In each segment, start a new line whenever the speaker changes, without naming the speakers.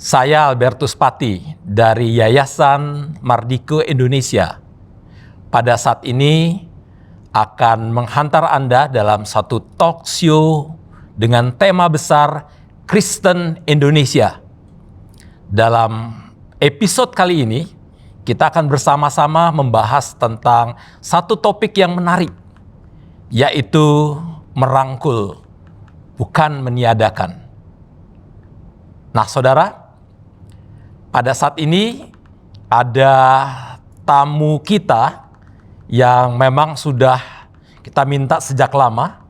Saya Albertus Pati dari Yayasan Mardiko Indonesia. Pada saat ini akan menghantar Anda dalam satu talk show dengan tema besar Kristen Indonesia. Dalam episode kali ini, kita akan bersama-sama membahas tentang satu topik yang menarik, yaitu merangkul, bukan meniadakan. Nah, saudara, pada saat ini ada tamu kita yang memang sudah kita minta sejak lama.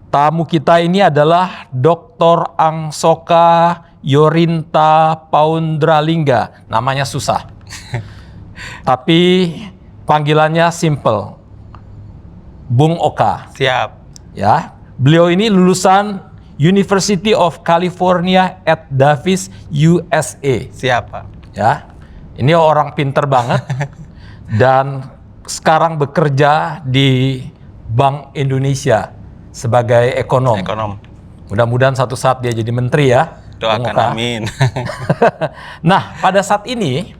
Tamu kita ini adalah Dr. Angsoka Yorinta Paundralingga. Namanya susah. Tapi panggilannya simple. Bung Oka.
Siap.
Ya, beliau ini lulusan University of California at Davis, USA.
Siap, Pak.
Ya, ini orang pinter banget dan sekarang bekerja di Bank Indonesia sebagai ekonom. Mudah-mudahan satu saat dia jadi menteri ya.
Doakan, amin.
Nah, pada saat ini,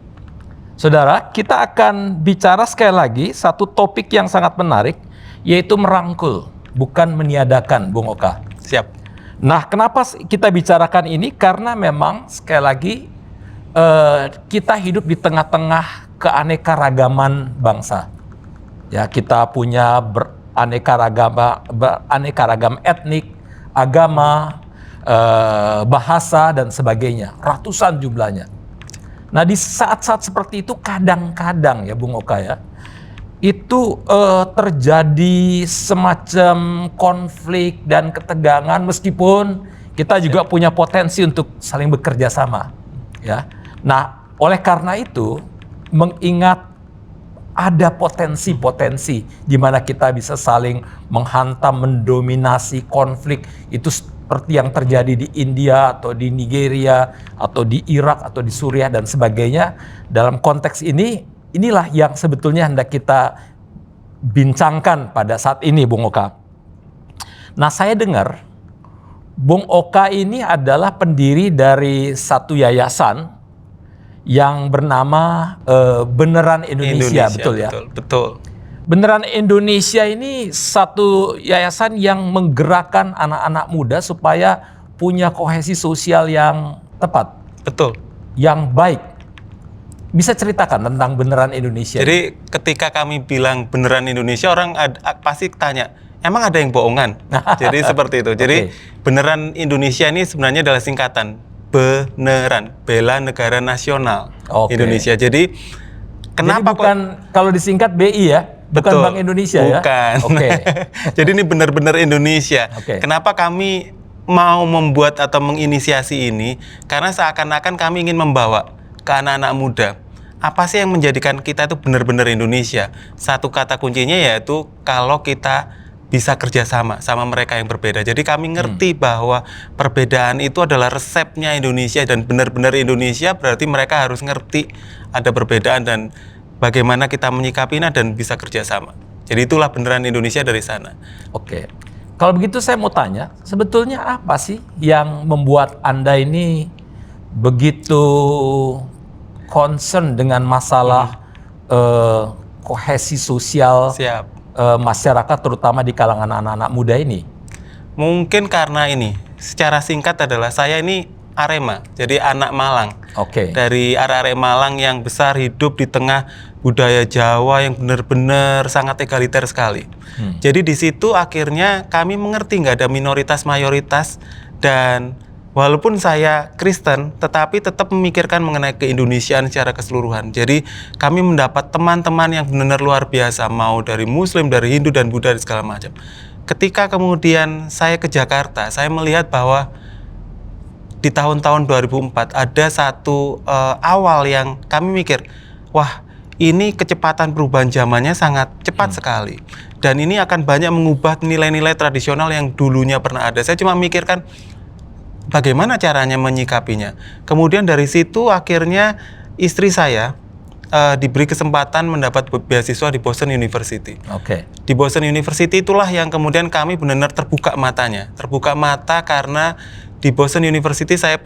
saudara, kita akan bicara sekali lagi satu topik yang sangat menarik, yaitu merangkul, bukan meniadakan, Bung Oka.
Siap.
Nah, kenapa kita bicarakan ini? Karena memang sekali lagi kita hidup di tengah-tengah keanekaragaman bangsa. Ya, kita punya beraneka ragam etnik, agama, bahasa dan sebagainya, ratusan jumlahnya. Nah, di saat-saat seperti itu kadang-kadang ya Bung Oka ya, itu terjadi semacam konflik dan ketegangan meskipun kita juga punya potensi untuk saling bekerja sama, ya. Nah, oleh karena itu mengingat ada potensi-potensi di mana kita bisa saling menghantam, mendominasi konflik itu seperti yang terjadi di India atau di Nigeria atau di Irak atau di Suriah dan sebagainya. Dalam konteks ini, inilah yang sebetulnya hendak kita bincangkan pada saat ini, Bung Oka. Nah, saya dengar Bung Oka ini adalah pendiri dari satu yayasan yang bernama Beneran Indonesia, betul ya?
Betul.
Beneran Indonesia ini satu yayasan yang menggerakkan anak-anak muda supaya punya kohesi sosial yang tepat.
Betul.
Yang baik. Bisa ceritakan tentang Beneran Indonesia?
Jadi ketika kami bilang Beneran Indonesia, orang pasti tanya, emang ada yang bohongan? Jadi seperti itu. Jadi Beneran Indonesia ini sebenarnya adalah singkatan Beneran, Bela Negara Nasional Indonesia. Jadi kenapa
jadi bukan kalau disingkat BI ya? Bukan Bank Indonesia ya?
Bukan. Jadi ini benar-benar Indonesia. Kenapa kami mau membuat atau menginisiasi ini? Karena seakan-akan kami ingin membawa ke anak-anak muda, apa sih yang menjadikan kita itu benar-benar Indonesia? Satu kata kuncinya yaitu kalau kita bisa kerjasama sama mereka yang berbeda. Jadi kami ngerti bahwa perbedaan itu adalah resepnya Indonesia dan benar-benar Indonesia berarti mereka harus ngerti ada perbedaan dan bagaimana kita menyikapinya dan bisa kerjasama. Jadi itulah Beneran Indonesia dari sana.
Oke. Kalau begitu saya mau tanya, sebetulnya apa sih yang membuat Anda ini begitu concern dengan masalah kohesi sosial masyarakat, terutama di kalangan anak-anak muda ini?
Mungkin karena ini, secara singkat adalah saya ini Arema, jadi anak Malang. Dari arek-arek Malang yang besar hidup di tengah budaya Jawa yang benar-benar sangat egaliter sekali. Jadi di situ akhirnya kami mengerti nggak ada minoritas mayoritas, dan walaupun saya Kristen, tetapi tetap memikirkan mengenai keindonesiaan secara keseluruhan. Jadi kami mendapat teman-teman yang benar-benar luar biasa, mau dari Muslim, dari Hindu dan Buddha dan segala macam. Ketika kemudian saya ke Jakarta, saya melihat bahwa di tahun-tahun 2004 ada satu awal yang kami mikir, wah ini kecepatan perubahan zamannya sangat cepat sekali. Dan ini akan banyak mengubah nilai-nilai tradisional yang dulunya pernah ada. Saya cuma mikirkan bagaimana caranya menyikapinya. Kemudian dari situ akhirnya istri saya diberi kesempatan mendapat beasiswa di Boston University. Di Boston University itulah yang kemudian kami benar-benar terbuka matanya. Terbuka mata karena di Boston University. Saya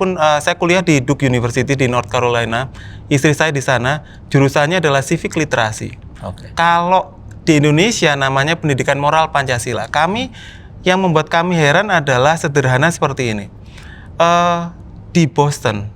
kuliah di Duke University di North Carolina. Istri saya di sana, jurusannya adalah civic literasi. Kalau di Indonesia namanya pendidikan moral Pancasila. Yang membuat kami heran adalah sederhana seperti ini. Di Boston,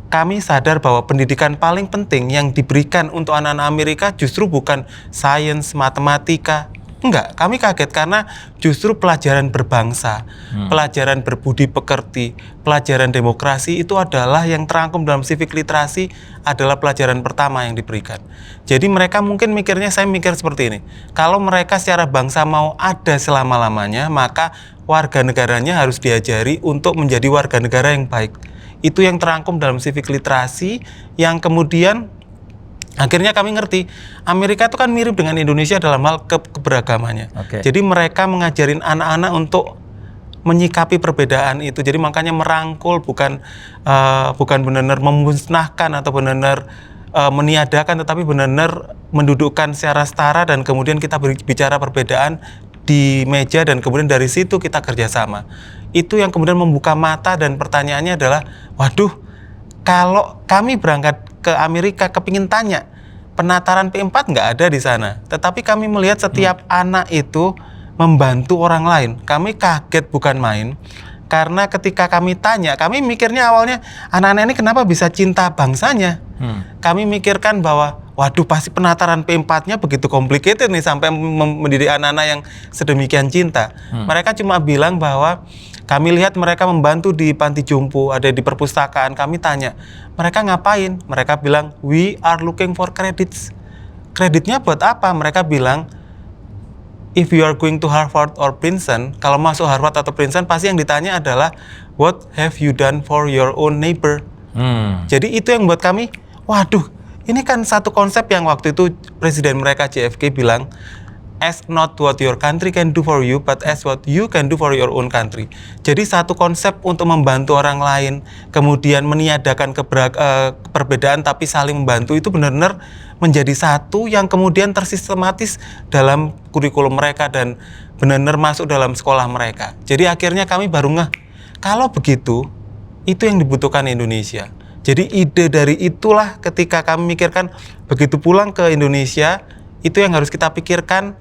kami sadar bahwa pendidikan paling penting yang diberikan untuk anak-anak Amerika justru bukan sains, matematika. Enggak, kami kaget karena justru pelajaran berbangsa, pelajaran berbudi pekerti, pelajaran demokrasi itu adalah yang terangkum dalam civic literasi, adalah pelajaran pertama yang diberikan. Jadi mereka mungkin mikirnya, saya mikir seperti ini, kalau mereka secara bangsa mau ada selama-lamanya, maka warga negaranya harus diajari untuk menjadi warga negara yang baik. Itu yang terangkum dalam civic literasi, yang kemudian akhirnya kami ngerti, Amerika itu kan mirip dengan Indonesia dalam hal keberagamannya. Jadi mereka mengajarin anak-anak untuk menyikapi perbedaan itu. Jadi makanya merangkul, bukan benar-benar memusnahkan atau benar-benar meniadakan, tetapi benar-benar mendudukkan secara setara dan kemudian kita bicara perbedaan di meja dan kemudian dari situ kita kerjasama. Itu yang kemudian membuka mata dan pertanyaannya adalah, waduh, kalau kami berangkat ke Amerika kepingin tanya, penataran P4 nggak ada di sana. Tetapi kami melihat setiap anak itu membantu orang lain. Kami kaget bukan main. Karena ketika kami tanya, kami mikirnya awalnya, anak-anak ini kenapa bisa cinta bangsanya? Kami mikirkan bahwa, waduh pasti penataran P4-nya begitu complicated nih sampai mendidik anak-anak yang sedemikian cinta. Mereka cuma bilang bahwa kami lihat mereka membantu di panti jompo, ada di perpustakaan. Kami tanya, mereka ngapain? Mereka bilang, we are looking for credits. Kreditnya buat apa? Mereka bilang, if you are going to Harvard or Princeton, kalau masuk Harvard atau Princeton, pasti yang ditanya adalah, what have you done for your own neighbor? Jadi itu yang buat kami, waduh, ini kan satu konsep yang waktu itu presiden mereka JFK bilang, ask not what your country can do for you, but ask what you can do for your own country. Jadi satu konsep untuk membantu orang lain, kemudian meniadakan perbedaan tapi saling membantu, itu benar-benar menjadi satu yang kemudian tersistematis dalam kurikulum mereka dan benar-benar masuk dalam sekolah mereka. Jadi akhirnya kami baru ngeh, kalau begitu, itu yang dibutuhkan Indonesia. Jadi ide dari itulah ketika kami mikirkan, begitu pulang ke Indonesia, itu yang harus kita pikirkan,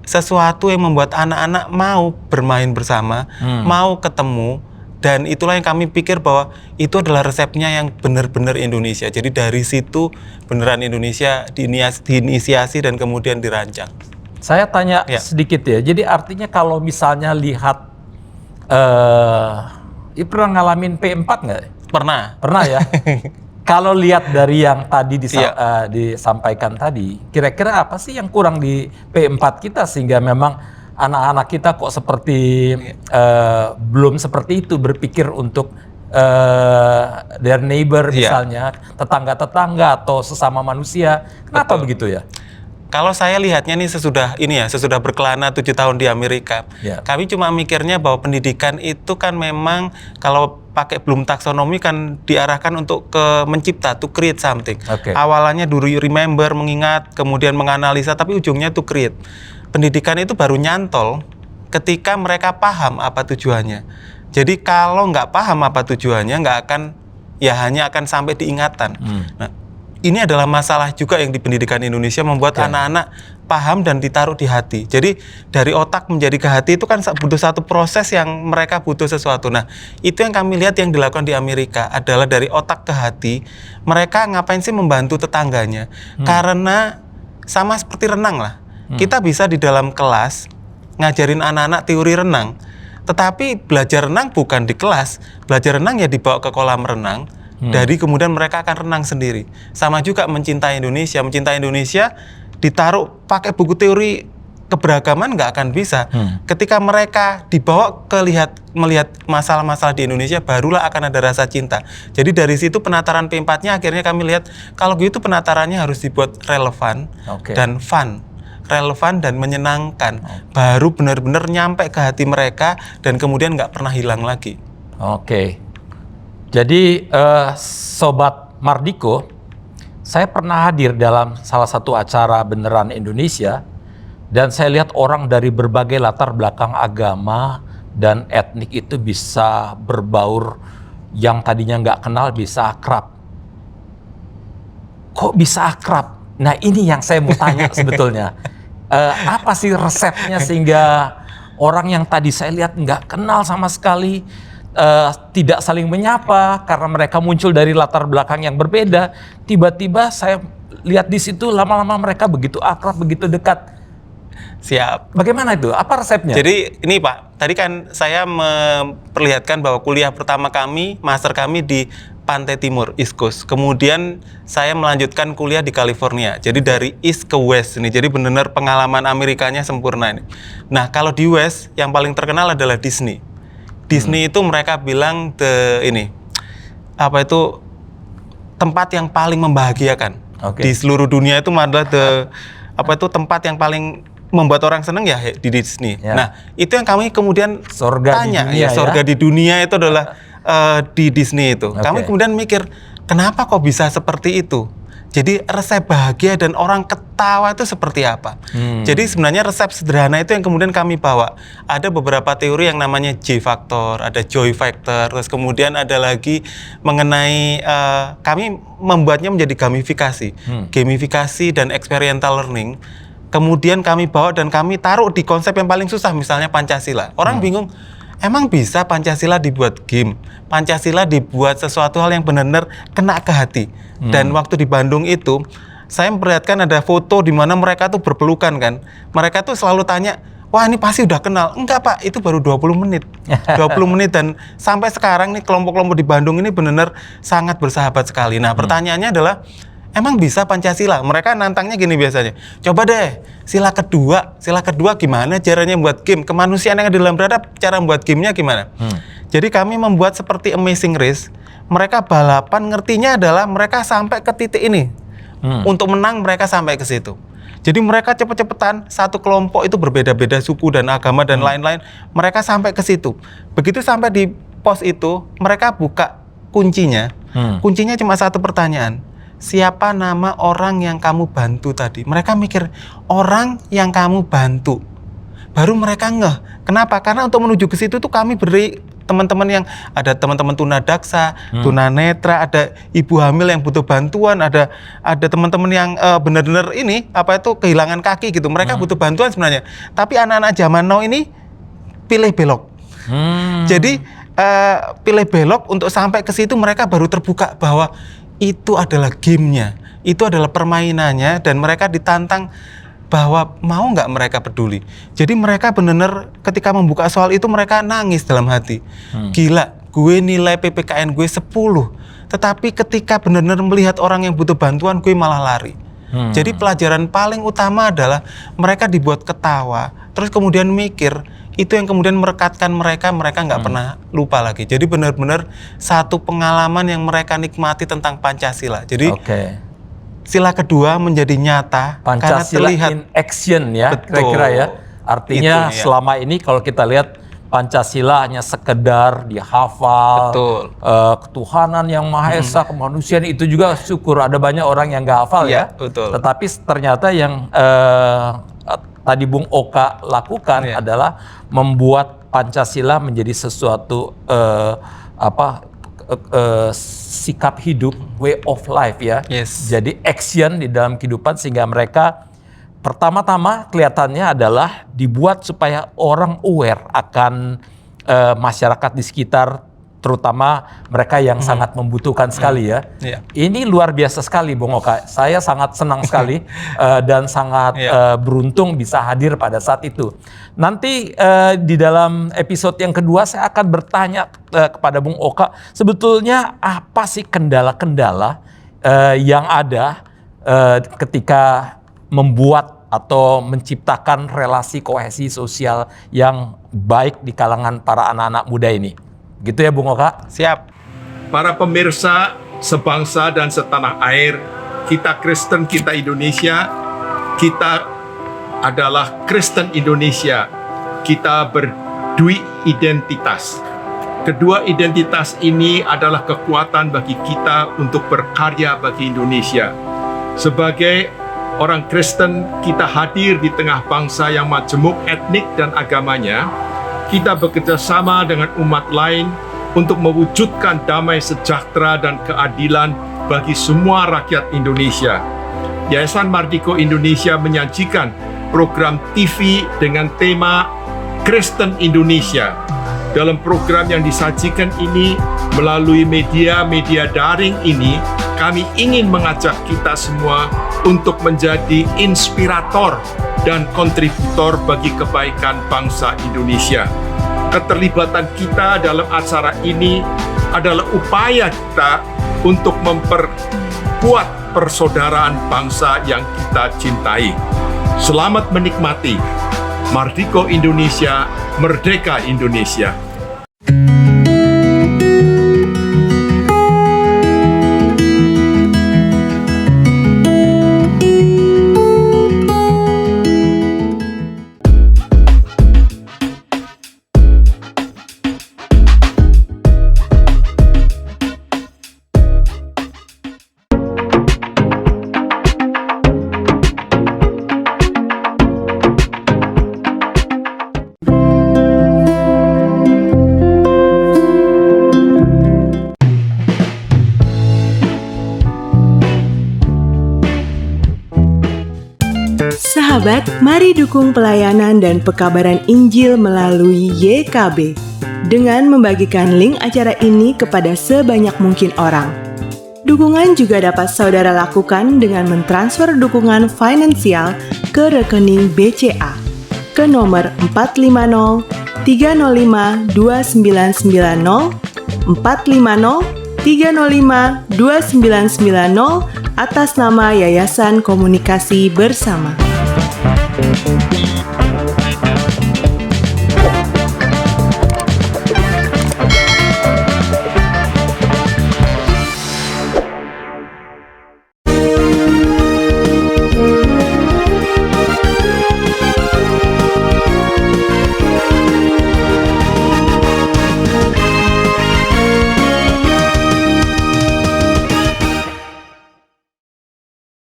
sesuatu yang membuat anak-anak mau bermain bersama, mau ketemu, dan itulah yang kami pikir bahwa itu adalah resepnya yang benar-benar Indonesia. Jadi dari situ beneran Indonesia diinisiasi dan kemudian dirancang.
Saya tanya sedikit ya, jadi artinya kalau misalnya lihat, pernah ngalamin P4 nggak?
Pernah.
Pernah ya? Kalau lihat dari yang tadi disampaikan tadi, kira-kira apa sih yang kurang di P4 kita sehingga memang anak-anak kita kok seperti belum seperti itu berpikir untuk their neighbor misalnya, tetangga-tetangga atau sesama manusia. Kenapa begitu ya?
Kalau saya lihatnya nih sesudah berkelana 7 tahun di Amerika, kami cuma mikirnya bahwa pendidikan itu kan memang kalau pakai Bloom taksonomi kan diarahkan untuk mencipta, to create something. Awalannya do you remember, mengingat, kemudian menganalisa, tapi ujungnya to create. Pendidikan itu baru nyantol ketika mereka paham apa tujuannya. Jadi kalau nggak paham apa tujuannya, hanya akan sampai diingatan. Nah, ini adalah masalah juga yang di pendidikan Indonesia membuat anak-anak paham dan ditaruh di hati. Jadi dari otak menjadi ke hati itu kan butuh satu proses yang mereka butuh sesuatu. Nah, itu yang kami lihat yang dilakukan di Amerika adalah dari otak ke hati. Mereka ngapain sih membantu tetangganya? Karena sama seperti renang lah. Kita bisa di dalam kelas ngajarin anak-anak teori renang. Tetapi belajar renang bukan di kelas. Belajar renang ya dibawa ke kolam renang. Dari kemudian mereka akan renang sendiri. Sama juga mencintai Indonesia. Mencintai Indonesia ditaruh pakai buku teori keberagaman nggak akan bisa. Ketika mereka dibawa melihat masalah-masalah di Indonesia, barulah akan ada rasa cinta. Jadi dari situ penataran P4-nya akhirnya kami lihat, kalau gitu penatarannya harus dibuat relevan dan fun. Relevan dan menyenangkan. Baru benar-benar nyampe ke hati mereka dan kemudian nggak pernah hilang lagi.
Jadi Sobat Mardiko, saya pernah hadir dalam salah satu acara beneran Indonesia dan saya lihat orang dari berbagai latar belakang agama, dan etnik itu bisa berbaur, yang tadinya nggak kenal bisa akrab. Kok bisa akrab? Nah ini yang saya mau tanya sebetulnya. Apa sih resepnya sehingga orang yang tadi saya lihat nggak kenal sama sekali, tidak saling menyapa karena mereka muncul dari latar belakang yang berbeda, tiba-tiba saya lihat di situ lama-lama mereka begitu akrab, begitu dekat.
Siap.
Bagaimana itu? Apa resepnya?
Jadi ini Pak, tadi kan saya memperlihatkan bahwa kuliah pertama kami, master kami di Pantai Timur, East Coast. Kemudian saya melanjutkan kuliah di California. Jadi dari East ke West ini. Jadi benar-benar pengalaman Amerikanya sempurna ini. Nah, kalau di West yang paling terkenal adalah Disney. Disney itu mereka bilang tempat yang paling membahagiakan. Di seluruh dunia itu adalah tempat yang paling membuat orang senang ya di Disney. Ya. Nah, itu yang kami kemudian tanya, surga di dunia itu adalah di Disney itu. Kami kemudian mikir, kenapa kok bisa seperti itu? Jadi resep bahagia dan orang ketawa itu seperti apa? Jadi sebenarnya resep sederhana itu yang kemudian kami bawa. Ada beberapa teori yang namanya J factor, ada joy factor, terus kemudian ada lagi mengenai kami membuatnya menjadi gamifikasi. Gamifikasi dan experiential learning. Kemudian kami bawa dan kami taruh di konsep yang paling susah, misalnya Pancasila. Orang bingung, emang bisa Pancasila dibuat game? Pancasila dibuat sesuatu hal yang benar-benar kena ke hati. Dan waktu di Bandung itu, saya memperlihatkan ada foto di mana mereka tuh berpelukan kan. Mereka tuh selalu tanya, wah ini pasti udah kenal. Enggak Pak, itu baru 20 menit. 20 menit dan sampai sekarang nih kelompok-kelompok di Bandung ini benar-benar sangat bersahabat sekali. Nah pertanyaannya adalah, emang bisa Pancasila? Mereka nantangnya gini biasanya. Coba deh, sila kedua gimana caranya buat game? Kemanusiaan yang ada dalam beradab, cara membuat gamenya gimana? Jadi kami membuat seperti Amazing Race. Mereka balapan, ngertinya adalah mereka sampai ke titik ini. Untuk menang mereka sampai ke situ. Jadi mereka cepet-cepetan, satu kelompok itu berbeda-beda suku dan agama dan lain-lain. Mereka sampai ke situ. Begitu sampai di pos itu, mereka buka kuncinya. Kuncinya cuma satu pertanyaan. Siapa nama orang yang kamu bantu tadi? Mereka mikir, orang yang kamu bantu. Baru mereka ngeh. Kenapa? Karena untuk menuju ke situ tuh kami beri teman-teman yang ada teman-teman tunadaksa, tunanetra, ada ibu hamil yang butuh bantuan, ada teman-teman yang benar-benar kehilangan kaki gitu. Mereka butuh bantuan sebenarnya. Tapi anak-anak zaman now ini pilih belok. Jadi pilih belok untuk sampai ke situ mereka baru terbuka bahwa itu adalah gamenya, itu adalah permainannya dan mereka ditantang bahwa mau nggak mereka peduli. Jadi mereka benar-benar ketika membuka soal itu mereka nangis dalam hati. Gila, gue nilai PPKN gue 10, tetapi ketika benar-benar melihat orang yang butuh bantuan gue malah lari. Jadi pelajaran paling utama adalah mereka dibuat ketawa, terus kemudian mikir, itu yang kemudian merekatkan mereka nggak pernah lupa lagi. Jadi benar-benar satu pengalaman yang mereka nikmati tentang Pancasila. Jadi sila kedua menjadi nyata.
Pancasila
karena terlihat
in action ya, kira-kira ya. Artinya itu, selama ini kalau kita lihat Pancasila hanya sekedar dihafal, ketuhanan yang Maha Esa, kemanusiaan itu juga syukur ada banyak orang yang nggak hafal ya. Tetapi ternyata yang tadi Bung Oka lakukan adalah membuat Pancasila menjadi sesuatu sikap hidup, way of life ya. Jadi action di dalam kehidupan sehingga mereka pertama-tama kelihatannya adalah dibuat supaya orang aware akan masyarakat di sekitar, terutama mereka yang sangat membutuhkan sekali ya. Ini luar biasa sekali Bung Oka. Saya sangat senang sekali dan sangat beruntung bisa hadir pada saat itu. Nanti di dalam episode yang kedua saya akan bertanya kepada Bung Oka, sebetulnya apa sih kendala-kendala yang ada ketika membuat atau menciptakan relasi kohesi sosial yang baik di kalangan para anak-anak muda ini. Gitu ya Bung Oka?
Siap.
Para pemirsa sebangsa dan setanah air, kita Kristen, kita Indonesia, kita adalah Kristen Indonesia. Kita berdua identitas. Kedua identitas ini adalah kekuatan bagi kita untuk berkarya bagi Indonesia. Sebagai orang Kristen, kita hadir di tengah bangsa yang majemuk etnik dan agamanya. kita bekerja sama dengan umat lain untuk mewujudkan damai sejahtera dan keadilan bagi semua rakyat Indonesia. Yayasan Mardiko Indonesia menyajikan program TV dengan tema Kristen Indonesia. Dalam program yang disajikan ini, melalui media-media daring ini, kami ingin mengajak kita semua untuk menjadi inspirator dan kontributor bagi kebaikan bangsa Indonesia. Keterlibatan kita dalam acara ini adalah upaya kita untuk memperkuat persaudaraan bangsa yang kita cintai. Selamat menikmati. Mardiko Indonesia, Merdeka Indonesia.
Sahabat, mari dukung pelayanan dan pekabaran Injil melalui YKB dengan membagikan link acara ini kepada sebanyak mungkin orang. Dukungan juga dapat saudara lakukan dengan mentransfer dukungan finansial ke rekening BCA ke nomor 450 305 2990 450 305 2990 atas nama Yayasan Komunikasi Bersama.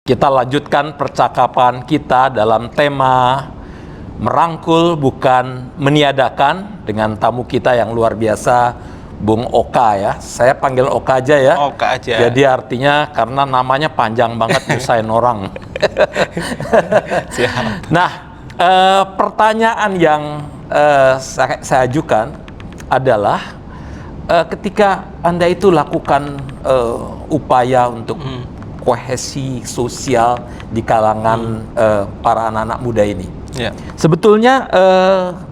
Kita lanjutkan percakapan kita dalam tema merangkul bukan meniadakan dengan tamu kita yang luar biasa, Bung Oka ya. Saya panggil Oka aja ya.
Oka aja.
Jadi artinya karena namanya panjang banget nyusahin orang.
Siap.
Nah, pertanyaan yang saya ajukan adalah ketika Anda itu lakukan upaya untuk kohesi sosial di kalangan para anak-anak muda ini.
Ya.
Sebetulnya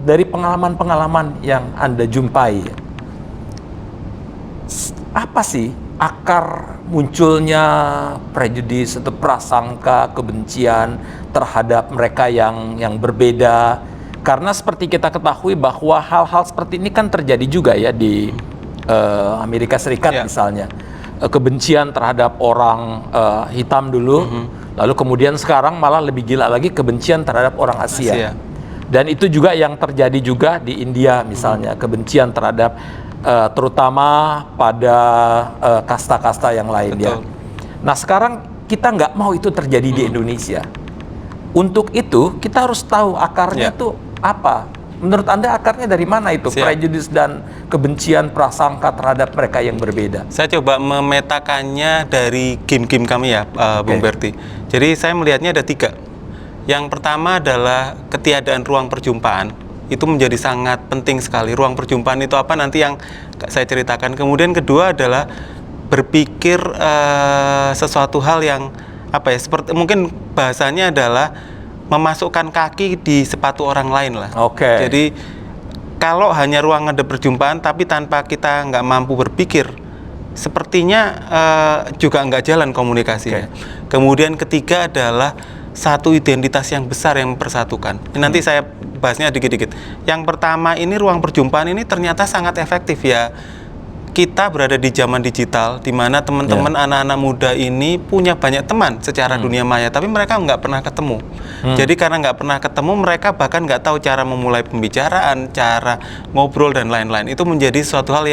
dari pengalaman-pengalaman yang Anda jumpai, apa sih akar munculnya prejudis atau prasangka kebencian terhadap mereka yang berbeda? Karena seperti kita ketahui bahwa hal-hal seperti ini kan terjadi juga ya di Amerika Serikat misalnya. Kebencian terhadap orang hitam dulu, lalu kemudian sekarang malah lebih gila lagi kebencian terhadap orang Asia. Dan itu juga yang terjadi juga di India misalnya, kebencian terhadap terutama pada kasta-kasta yang lain. Ya. Nah sekarang kita nggak mau itu terjadi di Indonesia. Untuk itu kita harus tahu akarnya itu apa. Menurut Anda akarnya dari mana itu? Prejudis dan kebencian prasangka terhadap mereka yang berbeda.
Saya coba memetakannya dari game-game kami ya, Bung Berti. Jadi saya melihatnya ada 3. Yang pertama adalah ketiadaan ruang perjumpaan. Itu menjadi sangat penting sekali. Ruang perjumpaan itu apa nanti yang saya ceritakan. Kemudian kedua adalah berpikir sesuatu hal yang apa ya? Seperti mungkin bahasanya adalah memasukkan kaki di sepatu orang lain lah. Jadi kalau hanya ruang ada perjumpaan tapi tanpa kita nggak mampu berpikir, sepertinya juga nggak jalan komunikasinya. Kemudian ketiga adalah satu identitas yang besar yang mempersatukan. Nanti saya bahasnya dikit-dikit. Yang pertama ini ruang perjumpaan ini ternyata sangat efektif ya. Kita berada di zaman digital, di mana teman-teman anak-anak muda ini punya banyak teman secara dunia maya, tapi mereka nggak pernah ketemu. Jadi karena nggak pernah ketemu, mereka bahkan nggak tahu cara memulai pembicaraan, cara ngobrol dan lain-lain. Itu menjadi suatu hal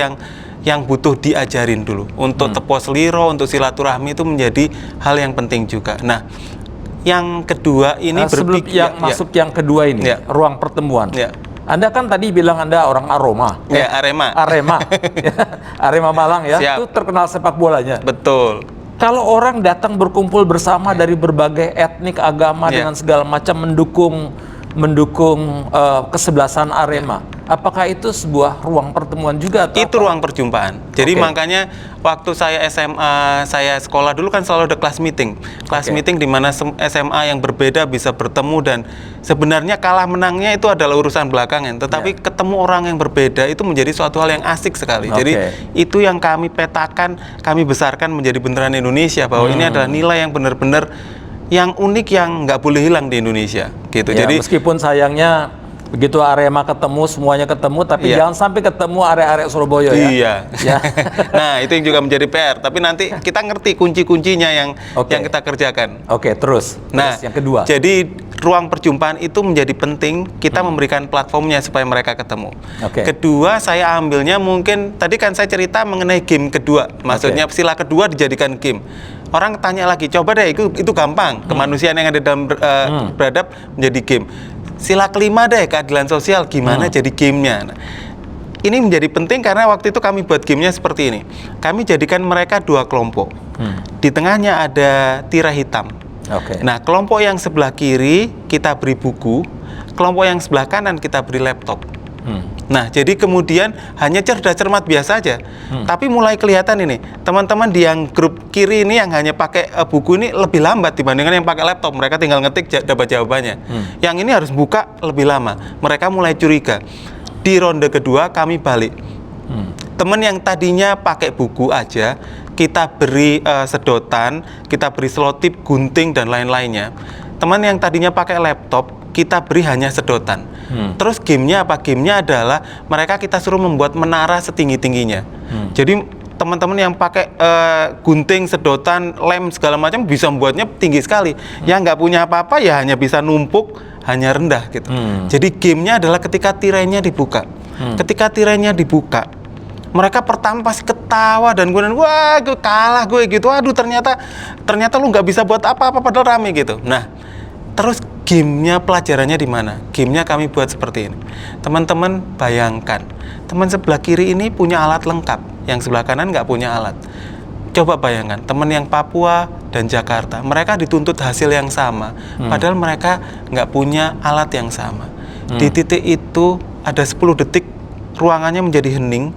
yang butuh diajarin dulu. Untuk tepos liro, untuk silaturahmi itu menjadi hal yang penting juga. Nah, yang kedua ini
sebelum masuk yang kedua ini, ruang pertemuan. Anda kan tadi bilang Anda orang Arema.
Ya, Arema.
Arema Malang ya.
Siap.
Itu terkenal sepak bolanya.
Betul.
Kalau orang datang berkumpul bersama dari berbagai etnik, agama dengan segala macam mendukung kesebelasan Arema. Apakah itu sebuah ruang pertemuan juga? Atau
itu
apa?
ruang perjumpaan. Jadi makanya waktu saya SMA, saya sekolah dulu kan selalu ada kelas meeting. Kelas meeting di mana SMA yang berbeda bisa bertemu, dan sebenarnya kalah menangnya itu adalah urusan belakangan. Tetapi ketemu orang yang berbeda itu menjadi suatu hal yang asik sekali. Jadi itu yang kami petakan, kami besarkan menjadi beneran Indonesia, bahwa ini adalah nilai yang benar-benar yang unik yang nggak boleh hilang di Indonesia gitu.
Ya,
jadi
meskipun sayangnya begitu Arema ketemu semuanya ketemu, tapi jangan sampai ketemu arek-arek Surabaya ya.
Iya. Nah, itu yang juga menjadi PR. Tapi nanti kita ngerti kunci-kuncinya yang kita kerjakan.
Terus yang kedua.
Jadi ruang perjumpaan itu menjadi penting, kita memberikan platformnya supaya mereka ketemu. Kedua, saya ambilnya mungkin tadi kan saya cerita mengenai game kedua. Maksudnya sila kedua dijadikan game. Orang tanya lagi, coba deh itu gampang. Kemanusiaan yang ada dalam beradab menjadi game. Sila kelima deh, keadilan sosial, gimana jadi gamenya. Nah, ini menjadi penting karena waktu itu kami buat gamenya seperti ini. Kami jadikan mereka dua kelompok. Di tengahnya ada tirai hitam. Nah, kelompok yang sebelah kiri kita beri buku, kelompok yang sebelah kanan kita beri laptop. Nah, jadi kemudian hanya cerdas cermat biasa aja. Tapi mulai kelihatan ini, teman-teman di yang grup kiri ini yang hanya pakai buku ini lebih lambat dibandingkan yang pakai laptop. Mereka tinggal ngetik dapat jawabannya. Yang ini harus buka lebih lama. Mereka mulai curiga. Di ronde kedua kami balik. Teman yang tadinya pakai buku aja, kita beri sedotan, kita beri selotip, gunting dan lain-lainnya. Teman yang tadinya pakai laptop, kita beri hanya sedotan. Terus gamenya apa? Gamenya adalah mereka kita suruh membuat menara setinggi-tingginya. Jadi teman-teman yang pakai gunting, sedotan, lem segala macam bisa membuatnya tinggi sekali. Yang nggak punya apa-apa ya hanya bisa numpuk, hanya rendah gitu. Jadi gamenya adalah ketika tirainya dibuka. Ketika tirainya dibuka, mereka pertama pasti ketawa dan kemudian wah gue kalah gue gitu. Aduh ternyata lu nggak bisa buat apa-apa padahal rame gitu. Nah, terus gamenya pelajarannya di mana? Gamenya kami buat seperti ini. Teman-teman bayangkan, teman sebelah kiri ini punya alat lengkap, yang sebelah kanan nggak punya alat. Coba bayangkan, teman yang Papua dan Jakarta, mereka dituntut hasil yang sama, padahal mereka nggak punya alat yang sama. Di titik itu ada 10 detik ruangannya menjadi hening.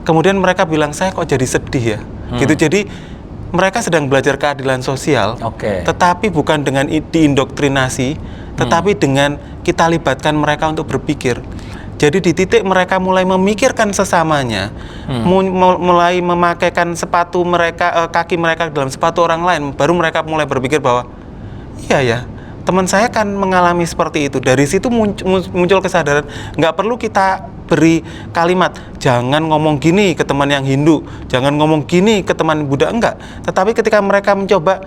Kemudian mereka bilang, saya kok jadi sedih ya? Gitu. Jadi mereka sedang belajar keadilan sosial, tetapi bukan dengan diindoktrinasi, tetapi dengan kita libatkan mereka untuk berpikir. Jadi di titik mereka mulai memikirkan sesamanya, mulai memakaikan sepatu mereka, kaki mereka dalam sepatu orang lain, baru mereka mulai berpikir bahwa iya ya, teman saya kan mengalami seperti itu. Dari situ muncul kesadaran, nggak perlu kita beri kalimat, jangan ngomong gini ke teman yang Hindu, jangan ngomong gini ke teman Buddha, enggak. Tetapi ketika mereka mencoba,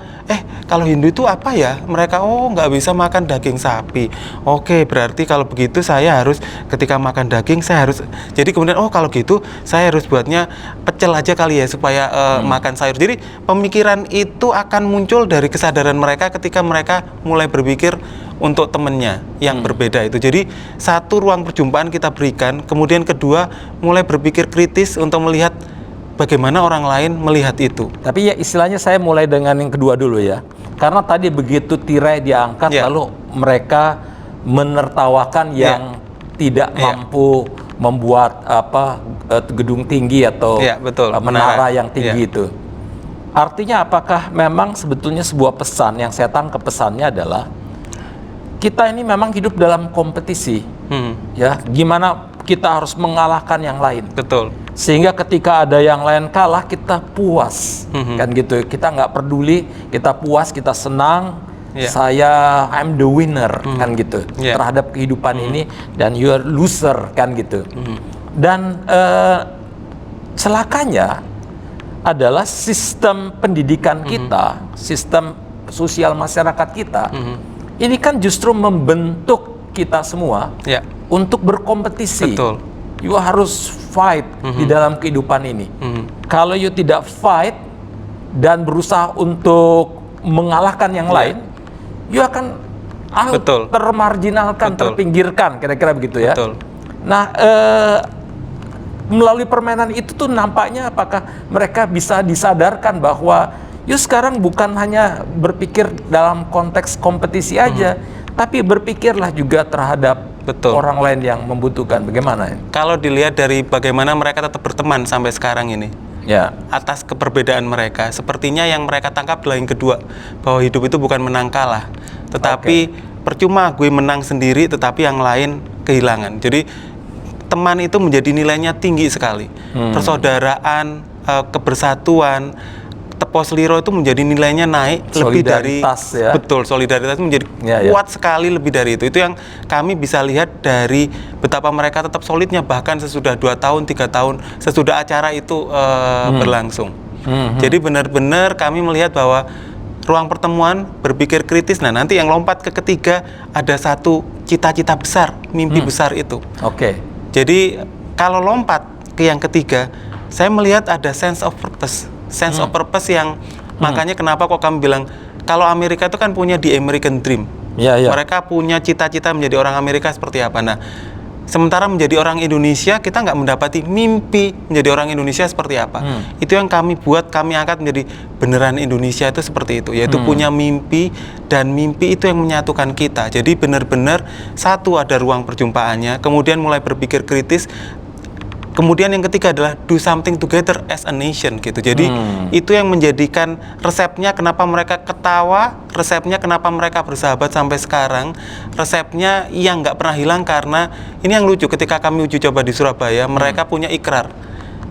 kalau Hindu itu apa ya? Mereka, nggak bisa makan daging sapi. Oke, berarti kalau begitu saya harus, ketika makan daging, saya harus, jadi kemudian, kalau gitu, saya harus buatnya pecel aja kali ya, supaya makan sayur. Jadi pemikiran itu akan muncul dari kesadaran mereka ketika mereka mulai berpikir untuk temennya yang berbeda itu. Jadi satu, ruang perjumpaan kita berikan, kemudian kedua, mulai berpikir kritis untuk melihat bagaimana orang lain melihat itu.
Tapi ya istilahnya saya mulai dengan yang kedua dulu ya. Karena tadi begitu tirai diangkat lalu mereka menertawakan yang tidak mampu membuat gedung tinggi atau menara yang tinggi itu. Artinya apakah memang sebetulnya sebuah pesan yang saya tangkap, pesannya adalah kita ini memang hidup dalam kompetisi, ya. Gimana kita harus mengalahkan yang lain.
Betul.
Sehingga ketika ada yang lain kalah, kita puas, kan gitu. Kita nggak peduli, kita puas, kita senang. I'm the winner, kan gitu. Terhadap kehidupan ini, dan you are loser, kan gitu. Dan celakanya adalah sistem pendidikan kita, sistem sosial masyarakat kita. Ini kan justru membentuk kita semua untuk berkompetisi.
Betul.
You harus fight di dalam kehidupan ini. Kalau you tidak fight dan berusaha untuk mengalahkan yang lain, you akan
Betul.
termarginalkan,
Betul.
terpinggirkan, kira-kira begitu ya.
Betul.
Nah, melalui permainan itu tuh nampaknya apakah mereka bisa disadarkan bahwa yuk sekarang bukan hanya berpikir dalam konteks kompetisi aja, tapi berpikirlah juga terhadap
Betul.
orang lain yang membutuhkan. Bagaimana?
Kalau dilihat dari bagaimana mereka tetap berteman sampai sekarang ini,
Ya.
atas keperbedaan mereka, sepertinya yang mereka tangkap adalah yang kedua, bahwa hidup itu bukan menang kalah, tetapi percuma gue menang sendiri tetapi yang lain kehilangan. Jadi teman itu menjadi nilainya tinggi sekali. Persaudaraan, kebersatuan, tepos liro itu menjadi nilainya naik lebih dari
ya.
betul, solidaritas itu menjadi kuat sekali lebih dari itu. Itu yang kami bisa lihat dari betapa mereka tetap solidnya bahkan sesudah 2 tahun, 3 tahun sesudah acara itu berlangsung. Jadi benar-benar kami melihat bahwa ruang pertemuan berpikir kritis. Nah, nanti yang lompat ke ketiga ada satu cita-cita besar, mimpi besar itu. Jadi kalau lompat ke yang ketiga, saya melihat ada sense of purpose. Sense of purpose yang makanya kenapa kok kami bilang kalau Amerika itu kan punya the American Dream. Mereka punya cita-cita menjadi orang Amerika seperti apa. Nah, sementara menjadi orang Indonesia kita nggak mendapati mimpi menjadi orang Indonesia seperti apa. Itu yang kami buat, kami angkat menjadi beneran Indonesia itu seperti itu, yaitu punya mimpi, dan mimpi itu yang menyatukan kita. Jadi benar-benar satu, ada ruang perjumpaannya, kemudian mulai berpikir kritis. Kemudian yang ketiga adalah do something together as a nation gitu. Jadi itu yang menjadikan resepnya kenapa mereka ketawa, resepnya kenapa mereka bersahabat sampai sekarang, resepnya yang nggak pernah hilang. Karena ini yang lucu, ketika kami uji coba di Surabaya, mereka punya ikrar,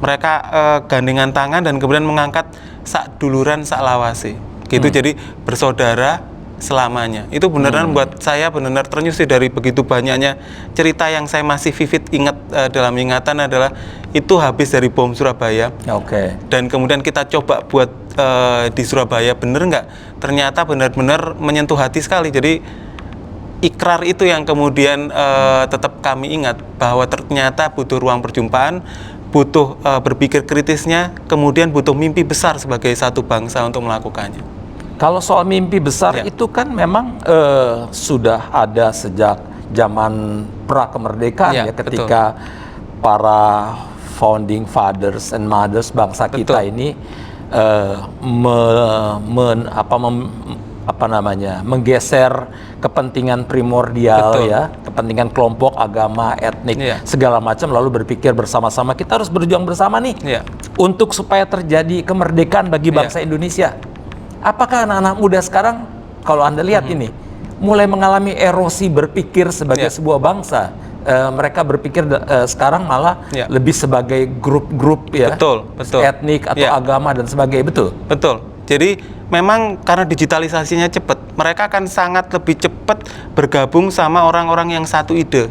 mereka gandengan tangan dan kemudian mengangkat sak duluran sak lawase gitu. Jadi bersaudara selamanya. Itu beneran buat saya benar-benar ternyusi dari begitu banyaknya cerita yang saya masih vivid ingat dalam ingatan adalah itu habis dari bom Surabaya. Dan kemudian kita coba buat di Surabaya, bener nggak? Ternyata benar-benar menyentuh hati sekali. Jadi ikrar itu yang kemudian tetap kami ingat bahwa ternyata butuh ruang perjumpaan, butuh berpikir kritisnya, kemudian butuh mimpi besar sebagai satu bangsa untuk melakukannya.
Kalau soal mimpi besar itu kan memang sudah ada sejak zaman pra-kemerdekaan ketika ketika para founding fathers and mothers bangsa kita ini menggeser kepentingan primordial kepentingan kelompok, agama, etnik, segala macam, lalu berpikir bersama-sama kita harus berjuang bersama nih untuk supaya terjadi kemerdekaan bagi bangsa Indonesia. Apakah anak-anak muda sekarang, kalau Anda lihat ini, mulai mengalami erosi berpikir sebagai sebuah bangsa? Mereka berpikir sekarang malah lebih sebagai grup-grup etnik atau agama dan sebagainya, betul?
Jadi memang karena digitalisasinya cepat, mereka akan sangat lebih cepat bergabung sama orang-orang yang satu ide.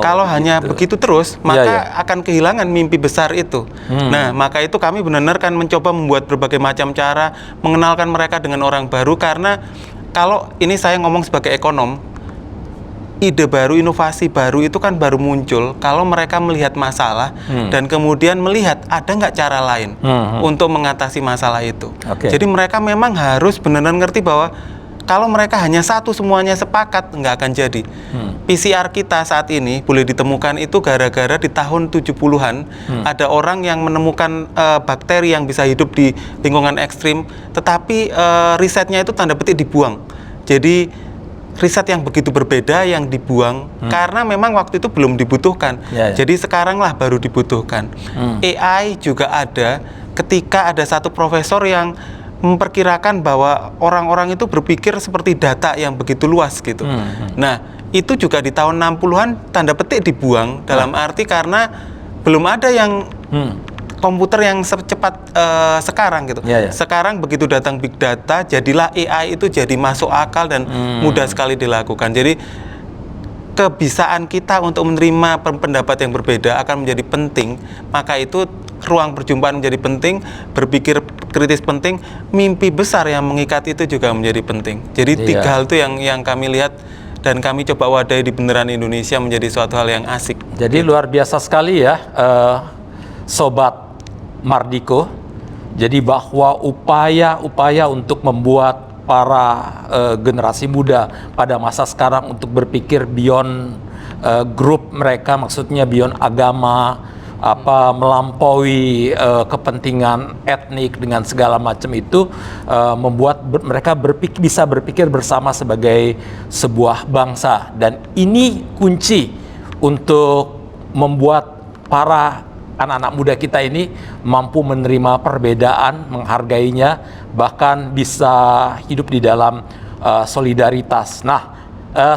Kalau hanya begitu terus, maka akan kehilangan mimpi besar itu. Nah, maka itu kami benar-benar kan mencoba membuat berbagai macam cara mengenalkan mereka dengan orang baru. Karena kalau ini saya ngomong sebagai ekonom, ide baru, inovasi baru itu kan baru muncul kalau mereka melihat masalah dan kemudian melihat ada nggak cara lain untuk mengatasi masalah itu. Jadi mereka memang harus benar-benar ngerti bahwa kalau mereka hanya satu semuanya sepakat, nggak akan jadi. PCR kita saat ini boleh ditemukan itu gara-gara di tahun 70-an ada orang yang menemukan bakteri yang bisa hidup di lingkungan ekstrim, tetapi risetnya itu tanda petik dibuang. Jadi riset yang begitu berbeda yang dibuang karena memang waktu itu belum dibutuhkan. Jadi sekaranglah baru dibutuhkan. AI juga ada ketika ada satu profesor yang memperkirakan bahwa orang-orang itu berpikir seperti data yang begitu luas gitu. Nah, itu juga di tahun 60-an tanda petik dibuang dalam arti karena belum ada yang komputer yang secepat sekarang gitu. Sekarang begitu datang big data, jadilah AI itu jadi masuk akal dan mudah sekali dilakukan. Jadi kebisaan kita untuk menerima pendapat yang berbeda akan menjadi penting. Maka itu ruang perjumpaan menjadi penting, berpikir kritis penting, mimpi besar yang mengikat itu juga menjadi penting. Jadi tiga hal itu yang kami lihat dan kami coba wadai di Beneran Indonesia menjadi suatu hal yang asik.
Jadi luar biasa sekali ya, Sobat Mardiko. Jadi bahwa upaya-upaya untuk membuat para generasi muda pada masa sekarang untuk berpikir beyond grup mereka, maksudnya beyond agama, melampaui kepentingan etnik dengan segala macam itu, membuat mereka bisa berpikir bersama sebagai sebuah bangsa. Dan ini kunci untuk membuat para anak-anak muda kita ini mampu menerima perbedaan, menghargainya, bahkan bisa hidup di dalam solidaritas. Nah,